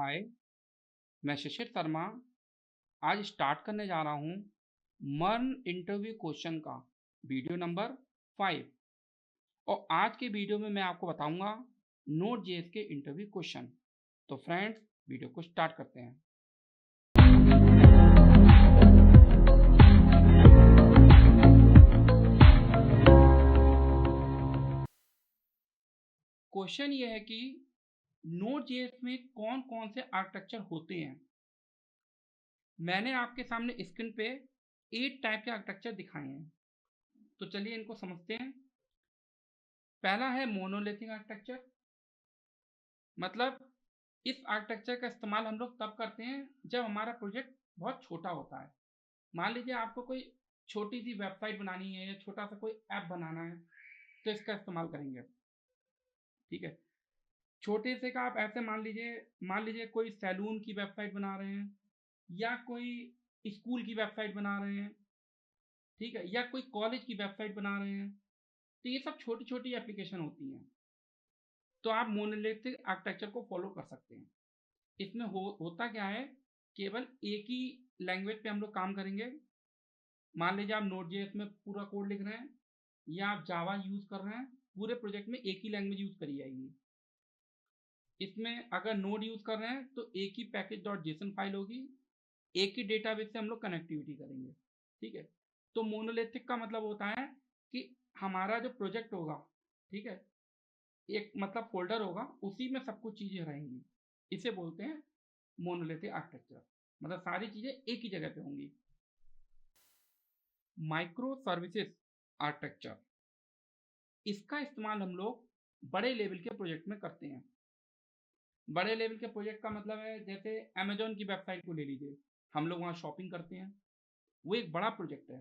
हाय, मैं शिशिर शर्मा आज स्टार्ट करने जा रहा हूँ मर्न इंटरव्यू क्वेश्चन का वीडियो नंबर 5। और आज के वीडियो में मैं आपको बताऊंगा नोड जेएस के इंटरव्यू क्वेश्चन। तो फ्रेंड्स, वीडियो को स्टार्ट करते हैं। क्वेश्चन ये है कि नोड जेएस में कौन कौन से आर्किटेक्चर होते हैं। मैंने आपके सामने स्क्रीन पे 8 टाइप के आर्किटेक्चर दिखाए हैं, तो चलिए इनको समझते हैं। पहला है मोनोलिथिक आर्किटेक्चर। मतलब इस आर्किटेक्चर का इस्तेमाल हम लोग तब करते हैं जब हमारा प्रोजेक्ट बहुत छोटा होता है। मान लीजिए आपको कोई छोटी सी वेबसाइट बनानी है या छोटा सा कोई ऐप बनाना है, तो इसका इस्तेमाल करेंगे। ठीक है, छोटे से का आप ऐसे मान लीजिए कोई सैलून की वेबसाइट बना रहे हैं या कोई स्कूल की वेबसाइट बना रहे हैं, ठीक है, या कोई कॉलेज की वेबसाइट बना रहे हैं। तो ये सब छोटी छोटी एप्लीकेशन होती हैं, तो आप मोनोलिथिक आर्किटेक्चर को फॉलो कर सकते हैं। इसमें होता क्या है, केवल एक ही लैंग्वेज पे हम लोग काम करेंगे। मान लीजिए आप नोड जेएस में पूरा कोड लिख रहे हैं या आप जावा यूज कर रहे हैं, पूरे प्रोजेक्ट में एक ही लैंग्वेज यूज करी जाएगी। इसमें अगर नोड यूज कर रहे हैं तो एक ही पैकेज डॉट जेसन फाइल होगी, एक ही डेटाबेस से हम लोग कनेक्टिविटी करेंगे। ठीक है, तो मोनोलिथिक का मतलब होता है कि हमारा जो प्रोजेक्ट होगा, ठीक है, एक मतलब फोल्डर होगा, उसी में सब कुछ चीजें रहेंगी। इसे बोलते हैं मोनोलिथिक आर्किटेक्चर, मतलब सारी चीजें एक ही जगह पे होंगी। माइक्रो सर्विसेज आर्किटेक्चर, इसका इस्तेमाल हम लोग बड़े लेवल के प्रोजेक्ट में करते हैं। बड़े लेवल के प्रोजेक्ट का मतलब है, जैसे अमेजोन की वेबसाइट को ले लीजिए, हम लोग वहाँ शॉपिंग करते हैं, वो एक बड़ा प्रोजेक्ट है।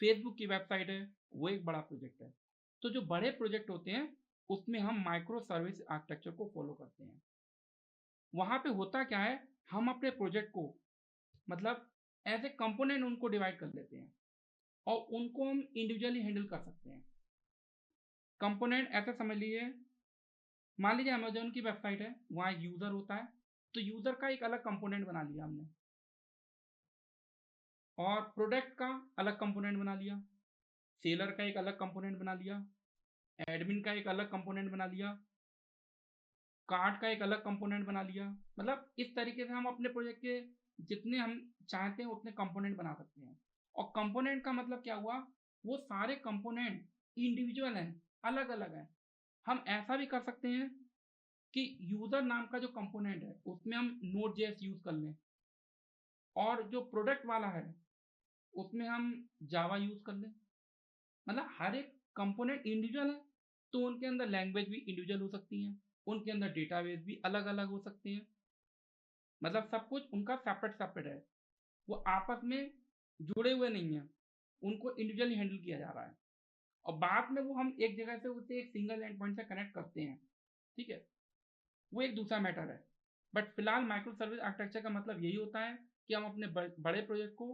फेसबुक की वेबसाइट है, वो एक बड़ा प्रोजेक्ट है। तो जो बड़े प्रोजेक्ट होते हैं उसमें हम माइक्रो सर्विस आर्किटेक्चर को फॉलो करते हैं। वहाँ पे होता क्या है, हम अपने प्रोजेक्ट को मतलब एज ए कंपोनेंट उनको डिवाइड कर लेते हैं और उनको हम इंडिविजुअली हैंडल कर सकते हैं। कंपोनेंट ऐसे समझ लीजिए, मान लीजिए अमेजोन की वेबसाइट है, वहाँ एक यूजर होता है, तो यूजर का एक अलग कंपोनेंट बना लिया हमने, और प्रोडक्ट का अलग कंपोनेंट बना लिया, सेलर का एक अलग कंपोनेंट बना लिया, एडमिन का एक अलग कंपोनेंट बना लिया, कार्ड का एक अलग कंपोनेंट बना लिया। मतलब इस तरीके से हम अपने प्रोजेक्ट के जितने हम चाहते हैं उतने कंपोनेंट बना सकते हैं। और कंपोनेंट का मतलब क्या हुआ, वो सारे कंपोनेंट इंडिविजुअल हैं, अलग अलग हैं। हम ऐसा भी कर सकते हैं कि यूजर नाम का जो कंपोनेंट है उसमें हम नोड जेएस यूज कर लें, और जो प्रोडक्ट वाला है उसमें हम जावा यूज कर लें। मतलब हर एक कंपोनेंट इंडिविजुअल है, तो उनके अंदर लैंग्वेज भी इंडिविजुअल हो सकती है, उनके अंदर डेटाबेस भी अलग अलग हो सकते हैं। मतलब सब कुछ उनका सेपरेट सेपरेट है, वो आपस में जुड़े हुए नहीं है, उनको इंडिविजुअली हैंडल किया जा रहा है। और बाद में वो हम एक जगह से उसे एक सिंगल एंड पॉइंट से कनेक्ट करते हैं। ठीक है, वो एक दूसरा मैटर है। बट फिलहाल माइक्रो सर्विस आर्किटेक्चर का मतलब यही होता है कि हम अपने बड़े प्रोजेक्ट को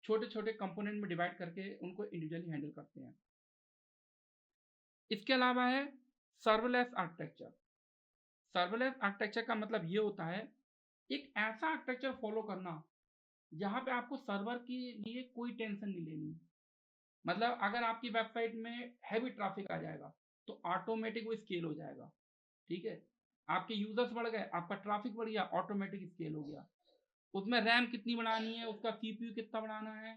छोटे छोटे कंपोनेंट में डिवाइड करके उनको इंडिविजुअली हैंडल करते हैं। इसके अलावा है सर्वलेस आर्किटेक्चर। सर्वलेस आर्किटेक्चर का मतलब ये होता है एक ऐसा आर्किटेक्चर फॉलो करना जहां पे आपको सर्वर के लिए कोई टेंशन नहीं लेनी। मतलब अगर आपकी वेबसाइट में हैवी ट्रैफिक आ जाएगा तो ऑटोमेटिक वो स्केल हो जाएगा। ठीक है, आपके यूजर्स बढ़ गए, आपका ट्रैफिक बढ़ गया, ऑटोमेटिक स्केल हो गया। उसमें रैम कितनी बढ़ानी है, उसका सीपीयू कितना बढ़ाना है,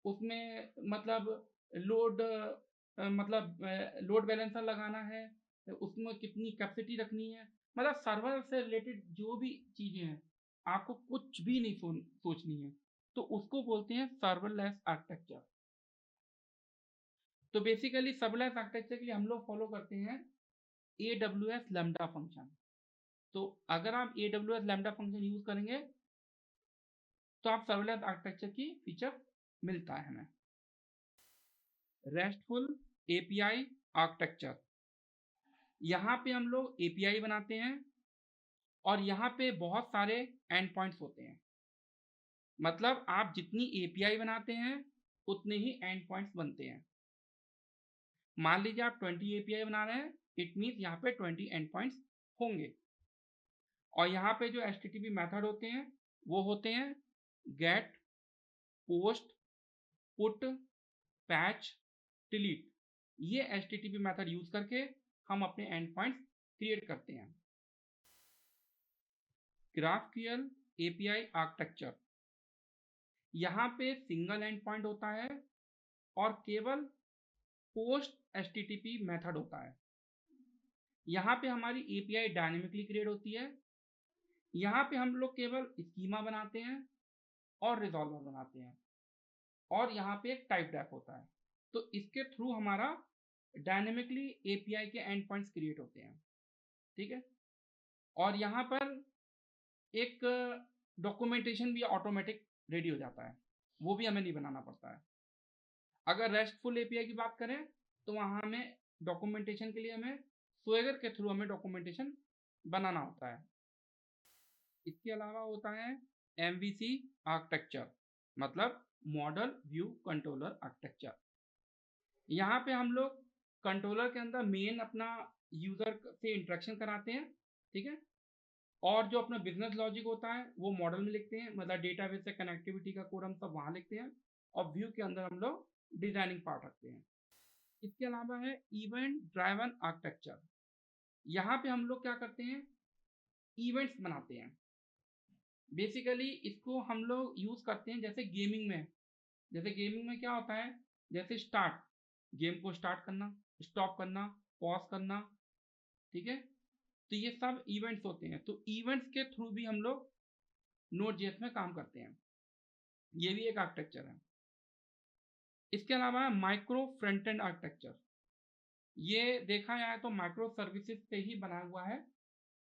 उसमें मतलब लोड लोड बैलेंसर लगाना है, उसमें कितनी कैपेसिटी रखनी है। मतलब सर्वर से रिलेटेड जो भी चीजें हैं आपको कुछ भी नहीं सोचनी है, तो उसको बोलते हैं सर्वरलेस आर्किटेक्चर। तो बेसिकली सर्वरलेस आर्किटेक्चर के लिए हम लोग फॉलो करते हैं AWS लैम्डा फंक्शन। तो अगर आप AWS लैम्डा फंक्शन यूज करेंगे तो आप सर्वरलेस आर्किटेक्चर की फीचर मिलता है हमें। रेस्टफुल एपीआई आर्किटेक्चर, यहाँ पे हम लोग एपीआई बनाते हैं और यहाँ पे बहुत सारे एंड पॉइंट्स होते हैं। मतलब आप जितनी एपीआई बनाते हैं उतने ही एंड पॉइंट्स बनते हैं। मान लीजिए आप 20 एपीआई बना रहे हैं, इट मीन्स यहाँ पे 20 एंड पॉइंट्स होंगे। और यहाँ पे जो HTTP मेथड होते हैं वो होते हैं get, post, put, patch, delete. ये HTTP मेथड यूज करके हम अपने एंड पॉइंट्स क्रिएट करते हैं। GraphQL API आर्किटेक्चर, यहाँ पे सिंगल एंड पॉइंट होता है और केवल पोस्ट HTTP मेथड होता है। यहाँ पे हमारी API डायनेमिकली क्रिएट होती है। यहाँ पे हम लोग केवल स्कीमा बनाते हैं और रिजॉल्वर बनाते हैं और यहाँ पे एक टाइप डेफ होता है। तो इसके थ्रू हमारा डायनेमिकली API के एंड पॉइंट्स क्रिएट होते हैं, ठीक है। और यहाँ पर एक डॉक्यूमेंटेशन भी ऑटोमेटिक रेडी हो जाता है, वो भी हमें नहीं बनाना पड़ता है। अगर रेस्टफुल API की बात करें तो वहाँ हमें डॉक्यूमेंटेशन के लिए हमें स्वेगर के थ्रू हमें डॉक्यूमेंटेशन बनाना होता है। इसके अलावा होता है MVC आर्किटेक्चर, मतलब मॉडल व्यू कंट्रोलर आर्किटेक्चर। यहाँ पे हम लोग कंट्रोलर के अंदर मेन अपना यूजर से इंटरेक्शन कराते हैं, ठीक है। और जो अपना बिजनेस लॉजिक होता है वो मॉडल में लिखते हैं, मतलब डेटाबेस से कनेक्टिविटी का कोड हम सब वहाँ लिखते हैं और व्यू के अंदर हम लोग डिजाइनिंग पार्ट रखते हैं। इसके अलावा है इवेंट ड्राइवन आर्किटेक्चर। यहाँ पे हम लोग क्या करते हैं, इवेंट्स बनाते हैं। बेसिकली इसको हम लोग यूज करते हैं जैसे गेमिंग में क्या होता है, जैसे स्टार्ट, गेम को स्टार्ट करना, स्टॉप करना, पॉज करना, ठीक है। तो ये सब इवेंट्स होते हैं। तो इवेंट्स के थ्रू भी हम लोग Node.js में काम करते हैं, ये भी एक आर्किटेक्चर है। इसके अलावा माइक्रो फ्रंट एंड आर्किटेक्चर, ये देखा जाए तो माइक्रो सर्विसेज से ही बना हुआ है,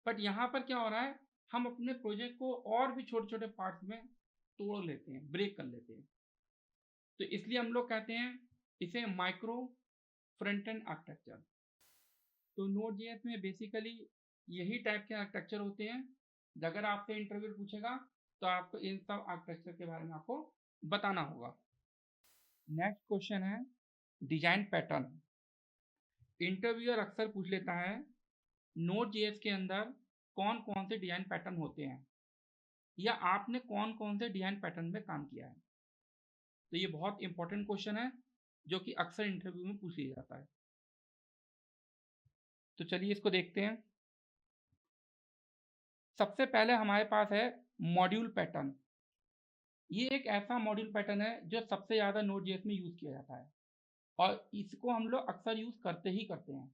बट यहाँ पर क्या हो रहा है, हम अपने प्रोजेक्ट को और भी छोटे छोटे पार्ट्स में तोड़ लेते हैं, ब्रेक कर लेते हैं। तो इसलिए हम लोग कहते हैं इसे माइक्रो फ्रंट एंड आर्किटेक्चर। तो Node.js में बेसिकली यही टाइप के आर्किटेक्चर होते हैं। अगर आपसे इंटरव्यू पूछेगा तो आपको इन सब आर्किटेक्चर के बारे में आपको बताना होगा। नेक्स्ट क्वेश्चन है डिजाइन पैटर्न। इंटरव्यूअर अक्सर पूछ लेता है Node.js के अंदर कौन कौन से डिजाइन पैटर्न होते हैं, या आपने कौन कौन से डिजाइन पैटर्न में काम किया है। तो ये बहुत इंपॉर्टेंट क्वेश्चन है जो कि अक्सर इंटरव्यू में पूछ लिया जाता है। तो चलिए इसको देखते हैं। सबसे पहले हमारे पास है मॉड्यूल पैटर्न। ये एक ऐसा मॉड्यूल पैटर्न है जो सबसे ज़्यादा Node.js में यूज़ किया जाता है और इसको हम लोग अक्सर यूज़ करते ही करते हैं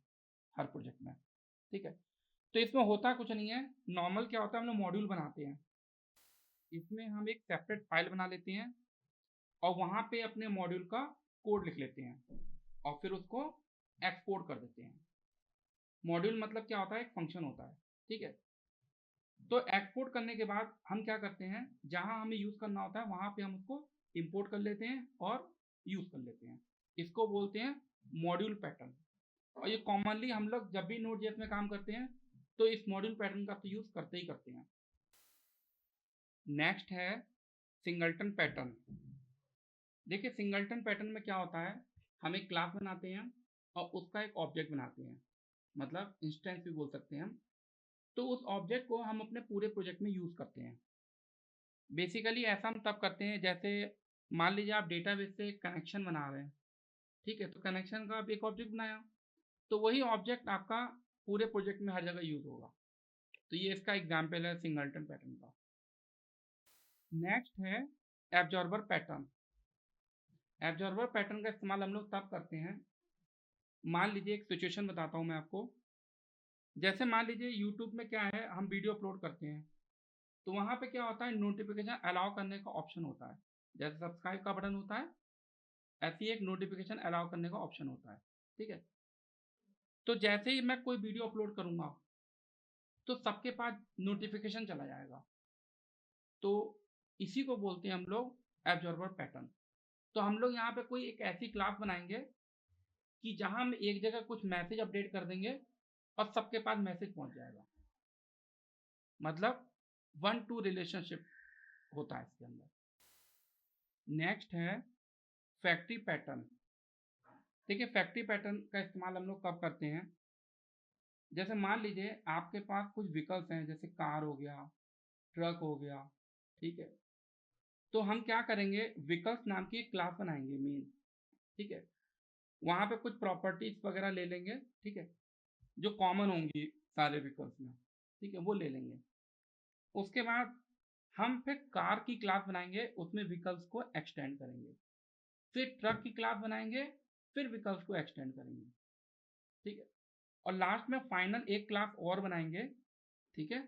हर प्रोजेक्ट में, ठीक है। तो इसमें होता कुछ नहीं है, नॉर्मल क्या होता है, हम लोग मॉड्यूल बनाते हैं, इसमें हम एक सेपरेट फाइल बना लेते हैं और वहाँ पे अपने मॉड्यूल का कोड लिख लेते हैं और फिर उसको एक्सपोर्ट कर देते हैं। मॉड्यूल मतलब क्या होता है, एक फंक्शन होता है, ठीक है। तो एक्सपोर्ट करने के बाद हम क्या करते हैं, जहाँ हमें यूज़ करना होता है वहाँ पे हम उसको इंपोर्ट कर लेते हैं और यूज़ कर लेते हैं। इसको बोलते हैं मॉड्यूल पैटर्न। और ये कॉमनली हम लोग जब भी Node.js में काम करते हैं तो इस मॉड्यूल पैटर्न का तो यूज़ करते ही करते हैं। नेक्स्ट है सिंगलटन पैटर्न। देखिए सिंगलटन पैटर्न में क्या होता है, हम एक क्लास बनाते हैं और उसका एक ऑब्जेक्ट बनाते हैं, मतलब इंस्टेंस भी बोल सकते हैं हम। तो उस ऑब्जेक्ट को हम अपने पूरे प्रोजेक्ट में यूज़ करते हैं। बेसिकली ऐसा हम तब करते हैं जैसे मान लीजिए आप डेटाबेस से कनेक्शन बना रहे हैं, ठीक है। तो कनेक्शन का आप एक ऑब्जेक्ट बनाया, तो वही ऑब्जेक्ट आपका पूरे प्रोजेक्ट में हर जगह यूज़ होगा। तो ये इसका एग्जाम्पल है सिंगलटन पैटर्न का। नेक्स्ट है एब्जॉर्बर पैटर्न। एब्जॉर्बर पैटर्न का इस्तेमाल हम लोग तब करते हैं, मान लीजिए एक सिचुएशन बताता हूँ मैं आपको। जैसे मान लीजिए यूट्यूब में क्या है, हम वीडियो अपलोड करते हैं तो वहाँ पे क्या होता है, नोटिफिकेशन अलाउ करने का ऑप्शन होता है। जैसे सब्सक्राइब का बटन होता है, ऐसी एक नोटिफिकेशन अलाउ करने का ऑप्शन होता है, ठीक है। तो जैसे ही मैं कोई वीडियो अपलोड करूँगा तो सबके पास नोटिफिकेशन चला जाएगा। तो इसी को बोलते हैं हम लोग एब्जॉर्बर पैटर्न। तो हम लोग यहाँ पे कोई एक ऐसी क्लास बनाएंगे कि जहाँ हम एक जगह कुछ मैसेज अपडेट कर देंगे और सबके पास मैसेज पहुँच जाएगा, मतलब 1-to रिलेशनशिप होता है इसके अंदर। नेक्स्ट है फैक्ट्री पैटर्न। देखिए फैक्ट्री पैटर्न का इस्तेमाल हम लोग कब करते हैं, जैसे मान लीजिए आपके पास कुछ व्हीकल्स हैं, जैसे कार हो गया, ट्रक हो गया, ठीक है। तो हम क्या करेंगे, व्हीकल्स नाम की एक क्लास बनाएंगे मेन, ठीक है। वहाँ पे कुछ प्रॉपर्टीज वगैरह ले लेंगे, ठीक है, जो कॉमन होंगी सारे व्हीकल्स में, ठीक है, वो ले लेंगे। उसके बाद हम फिर कार की क्लास बनाएंगे, उसमें व्हीकल्स को एक्सटेंड करेंगे। फिर ट्रक की क्लास बनाएंगे, फिर व्हीकल्स को एक्सटेंड करेंगे, ठीक है। और लास्ट में फाइनल एक क्लास और बनाएंगे, ठीक है।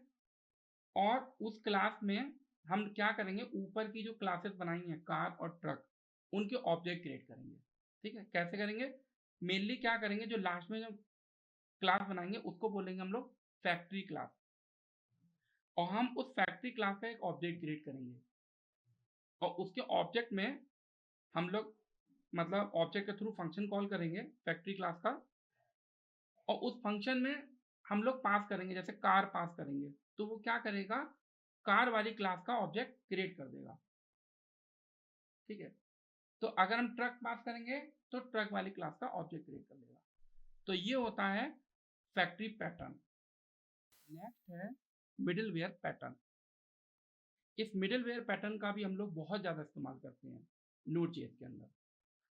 और उस क्लास में हम क्या करेंगे, ऊपर की जो क्लासेस बनाई हैं कार और ट्रक, उनके ऑब्जेक्ट क्रिएट करेंगे, ठीक है। कैसे करेंगे, मेनली क्या करेंगे, जो लास्ट में जो क्लास बनाएंगे उसको बोलेंगे हम लोग फैक्ट्री क्लास, और हम उस फैक्ट्री क्लास का एक ऑब्जेक्ट क्रिएट करेंगे, और उसके ऑब्जेक्ट में हम लोग मतलब ऑब्जेक्ट के थ्रू फंक्शन कॉल करेंगे फैक्ट्री क्लास का, और उस फंक्शन में हम लोग पास करेंगे, जैसे कार पास करेंगे तो वो क्या करेगा, कार वाली क्लास का ऑब्जेक्ट क्रिएट कर देगा, ठीक है। तो अगर हम ट्रक पास करेंगे तो ट्रक वाली क्लास का ऑब्जेक्ट क्रिएट कर देगा। तो ये होता है फैक्ट्री पैटर्न। नेक्स्ट है मिडिलवेयर पैटर्न। इस मिडिलवेयर पैटर्न का भी हम लोग बहुत ज़्यादा इस्तेमाल करते हैं नोड.जेएस के अंदर।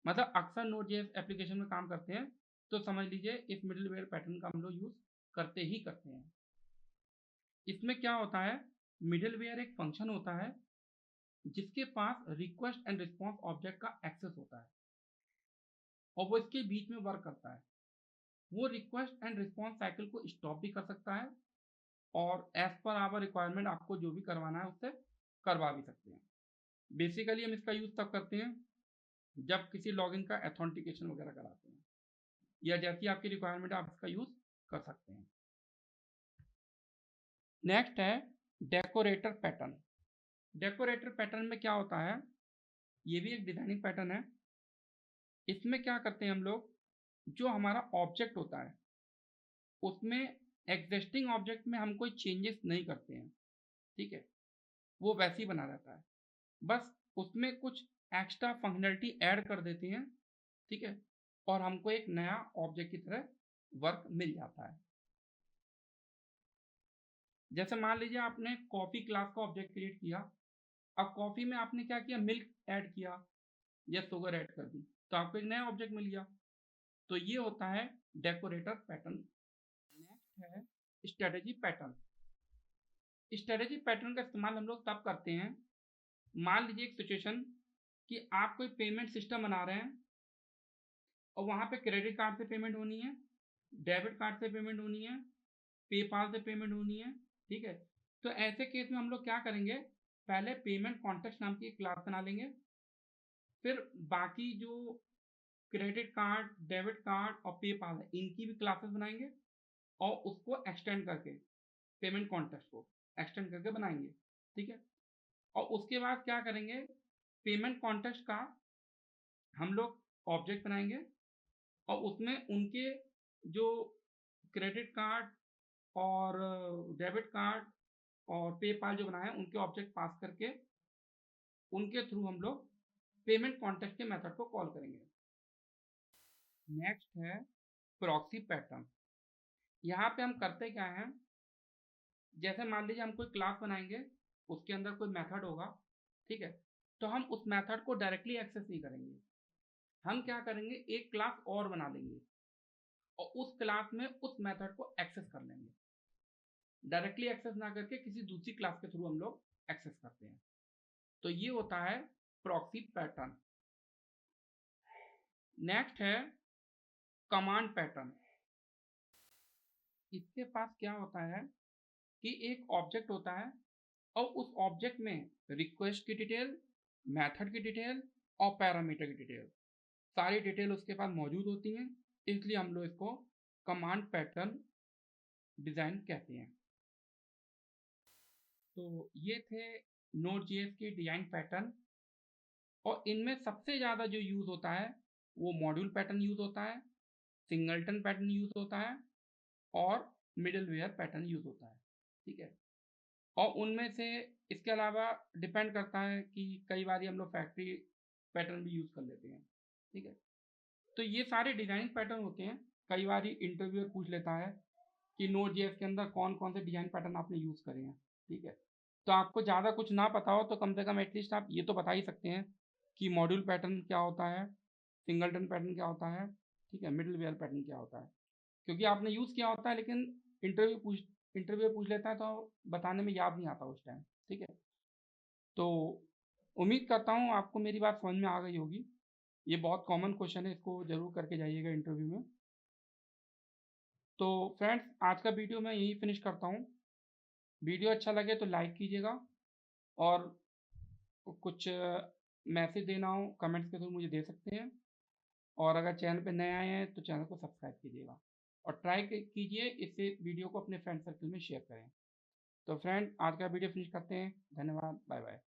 मतलब अक्सर नोड.जेएस एप्लीकेशन में काम करते हैं तो समझ लीजिए इस मिडिलवेयर पैटर्न का हम लोग यूज़ करते ही करते हैं। इसमें क्या होता है, मिडिलवेयर एक फंक्शन होता है जिसके पास रिक्वेस्ट एंड रिस्पॉन्स ऑब्जेक्ट का एक्सेस होता है, और वो इसके बीच में वर्क करता है। वो रिक्वेस्ट एंड रिस्पॉन्स साइकिल को स्टॉप भी कर सकता है, और एज पर आवर रिक्वायरमेंट आपको जो भी करवाना है उससे करवा भी सकते हैं। बेसिकली हम इसका यूज़ तब करते हैं जब किसी लॉगिन का एथेंटिकेशन वगैरह कराते हैं, या जैसी आपकी रिक्वायरमेंट आप इसका यूज़ कर सकते हैं। नेक्स्ट है डेकोरेटर पैटर्न। डेकोरेटर पैटर्न में क्या होता है, ये भी एक डिजाइनिंग पैटर्न है। इसमें क्या करते हैं हम लोग, जो हमारा ऑब्जेक्ट होता है उसमें एग्जिस्टिंग ऑब्जेक्ट में हम कोई चेंजेस नहीं करते हैं, ठीक है, वो वैसे ही बना रहता है। बस उसमें कुछ एक्स्ट्रा फंक्शनलिटी ऐड कर देते हैं, ठीक है, और हमको एक नया ऑब्जेक्ट की तरह वर्क मिल जाता है। जैसे मान लीजिए आपने कॉफ़ी क्लास का ऑब्जेक्ट क्रिएट किया, अब कॉफ़ी में आपने क्या किया, मिल्क ऐड किया या शुगर ऐड कर दी, तो आपको एक नया ऑब्जेक्ट मिल गया। तो ये होता है डेकोरेटर पैटर्न। नेक्स्ट है स्ट्रेटेजी पैटर्न। स्ट्रेटेजी पैटर्न का इस्तेमाल हम लोग तब करते हैं, मान लीजिए एक सिचुएशन कि आप कोई पेमेंट सिस्टम बना रहे हैं और वहाँ पे क्रेडिट कार्ड से पेमेंट होनी है, डेबिट कार्ड से पेमेंट होनी है, पेपाल से पेमेंट होनी है, ठीक है। तो ऐसे केस में हम लोग क्या करेंगे, पहले पेमेंट कॉन्टेक्स्ट नाम की एक क्लास बना लेंगे, फिर बाकी जो क्रेडिट कार्ड, डेबिट कार्ड और पेपाल है इनकी भी क्लासेस बनाएंगे, और उसको एक्सटेंड करके पेमेंट कॉन्टेक्स्ट को एक्सटेंड करके बनाएंगे, ठीक है। और उसके बाद क्या करेंगे, पेमेंट कॉन्टेक्स्ट का हम लोग ऑब्जेक्ट बनाएंगे, और उसमें उनके जो क्रेडिट कार्ड और डेबिट कार्ड और पेपाल जो बनाए उनके ऑब्जेक्ट पास करके उनके थ्रू हम लोग पेमेंट कॉन्टेक्स्ट के मेथड को कॉल करेंगे। नेक्स्ट है प्रॉक्सी पैटर्न। यहाँ पे हम करते क्या हैं, जैसे मान लीजिए हम कोई क्लास बनाएंगे, उसके अंदर कोई मेथड होगा, ठीक है, तो हम उस मेथड को डायरेक्टली एक्सेस नहीं करेंगे। हम क्या करेंगे, एक क्लास और बना लेंगे और उस क्लास में उस मेथड को एक्सेस कर लेंगे। डायरेक्टली एक्सेस ना करके किसी दूसरी क्लास के थ्रू हम लोग एक्सेस करते हैं। तो ये होता है प्रॉक्सी पैटर्न। नेक्स्ट है कमांड पैटर्न। इसके पास क्या होता है कि एक ऑब्जेक्ट होता है, और उस ऑब्जेक्ट में रिक्वेस्ट की डिटेल, मेथड की डिटेल और पैरामीटर की डिटेल, सारी डिटेल उसके पास मौजूद होती हैं, इसलिए हम लोग इसको कमांड पैटर्न डिज़ाइन कहते हैं। तो ये थे नोड.जेएस के डिज़ाइन पैटर्न, और इनमें सबसे ज़्यादा जो यूज़ होता है वो मॉड्यूल पैटर्न यूज़ होता है, सिंगलटन पैटर्न यूज़ होता है, और मिडलवेयर पैटर्न यूज़ होता है, ठीक है। और उनमें से इसके अलावा डिपेंड करता है कि कई बार हम लोग फैक्ट्री पैटर्न भी यूज़ कर लेते हैं, ठीक है। तो ये सारे डिज़ाइनिंग पैटर्न होते हैं। कई बार इंटरव्यूअर पूछ लेता है कि नोड जेएस के अंदर कौन कौन से डिजाइन पैटर्न आपने यूज़ करे हैं। ठीक है, तो आपको ज़्यादा कुछ ना पता हो तो कम से कम एटलीस्ट आप ये तो बता ही सकते हैं कि मॉड्यूल पैटर्न क्या होता है, सिंगलटन पैटर्न क्या होता है, ठीक है, मिडल वेयर पैटर्न क्या होता है, क्योंकि आपने यूज़ किया होता है लेकिन इंटरव्यू पूछ लेता है तो बताने में याद नहीं आता उस टाइम। ठीक है, तो उम्मीद करता हूँ आपको मेरी बात समझ में आ गई होगी। ये बहुत कॉमन क्वेश्चन है, इसको ज़रूर करके जाइएगा इंटरव्यू में। तो फ्रेंड्स, आज का वीडियो मैं यहीं फिनिश करता हूँ। वीडियो अच्छा लगे तो लाइक कीजिएगा, और कुछ मैसेज देना हो कमेंट्स के थ्रू मुझे दे सकते हैं, और अगर चैनल पे नए आए हैं तो चैनल को सब्सक्राइब कीजिएगा, और ट्राई कीजिए इससे वीडियो को अपने फ्रेंड सर्कल में शेयर करें। तो फ्रेंड, आज का वीडियो फिनिश करते हैं। धन्यवाद, बाय बाय।